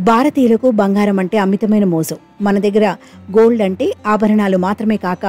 భారతీయులకు బంగారం అంటే అమితమైన మోజం. మన దగ్గర గోల్డ్ అంటే ఆభరణాలు మాత్రమే కాక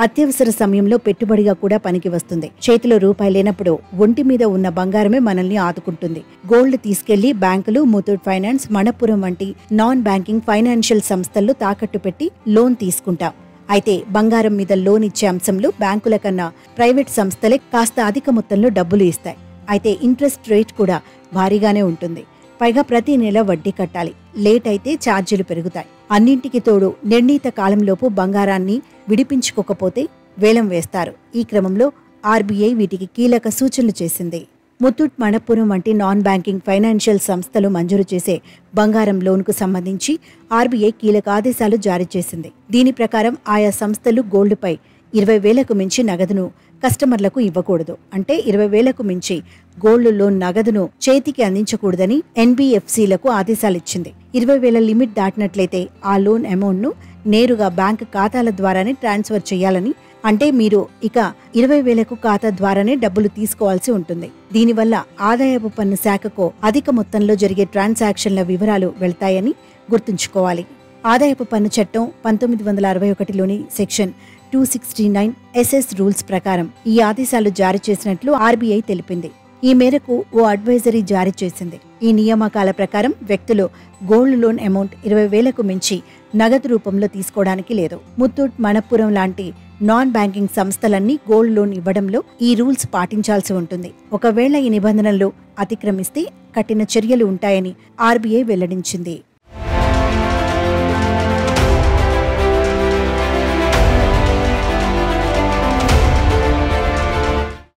అత్యవసర సమయంలో పెట్టుబడిగా కూడా పనికి వస్తుంది. చేతిలో రూపాయి లేనప్పుడు ఒంటి మీద ఉన్న బంగారమే మనల్ని ఆదుకుంటుంది. గోల్డ్ తీసుకెళ్లి బ్యాంకులు, ముతూట్ ఫైనాన్స్, మణపురం వంటి నాన్ బ్యాంకింగ్ ఫైనాన్షియల్ సంస్థల్లో తాకట్టు పెట్టి లోన్ తీసుకుంటాం. అయితే బంగారం మీద లోన్ ఇచ్చే అంశంలో బ్యాంకుల కన్నా ప్రైవేట్ సంస్థలే కాస్త అధిక మొత్తంలో డబ్బులు ఇస్తాయి. అయితే ఇంట్రెస్ట్ రేట్ కూడా భారీగానే ఉంటుంది. పైగా ప్రతి నెల వడ్డీ కట్టాలి. లేట్ అయితే ఛార్జీలు పెరుగుతాయి. అన్నింటికి తోడు నిర్ణీత కాలంలోపు బంగారాన్ని విడిపించుకోకపోతే వేలం వేస్తారు. ఈ క్రమంలో ఆర్బీఐ వీటికి కీలక సూచనలు చేసింది. ముతూట్, మణపురం వంటి నాన్ బ్యాంకింగ్ ఫైనాన్షియల్ సంస్థలు మంజూరు చేసే బంగారం లోన్కు సంబంధించి ఆర్బీఐ కీలక ఆదేశాలు జారీ చేసింది. దీని ప్రకారం ఆయా సంస్థలు గోల్డ్పై 20,000కు మించి నగదును కస్టమర్లకు ఇవ్వకూడదు. అంటే 20,000కు మించి గోల్డ్ లోన్ నగదును చేతికి అందించకూడదని ఎన్బీఎఫ్సీలకు ఆదేశాలిచ్చింది. 20,000 లిమిట్ దాటినట్లయితే ఆ లోన్ అమౌంట్ను నేరుగా బ్యాంక్ ఖాతాల ద్వారానే ట్రాన్స్ఫర్ చేయాలని, అంటే మీరు ఇక 20,000కు ఖాతా ద్వారానే డబ్బులు తీసుకోవాల్సి ఉంటుంది. దీనివల్ల ఆదాయపు పన్ను శాఖకు అధిక మొత్తంలో జరిగే ట్రాన్సాక్షన్ల వివరాలు వెళ్తాయని గుర్తుంచుకోవాలి. ఆదాయపు పన్ను చట్టం 1961లోని సెక్షన్ 269 SS రూల్స్ ప్రకారం ఈ ఆదేశాలు జారీ చేసినట్లు ఆర్బీఐ తెలిపింది. ఈ మేరకు ఓ అడ్వైజరీ జారీ చేసింది. ఈ నియామకాల ప్రకారం వ్యక్తులు గోల్డ్ లోన్ అమౌంట్ 20,000కు మించి నగదు రూపంలో తీసుకోవడానికి లేదు. ముతూట్, మణపురం లాంటి నాన్ బ్యాంకింగ్ సంస్థలన్నీ గోల్డ్ లోన్ ఇవ్వడంలో ఈ రూల్స్ పాటించాల్సి ఉంటుంది. ఒకవేళ ఈ నిబంధనలు అతిక్రమిస్తే కఠిన చర్యలు ఉంటాయని ఆర్బీఐ వెల్లడించింది.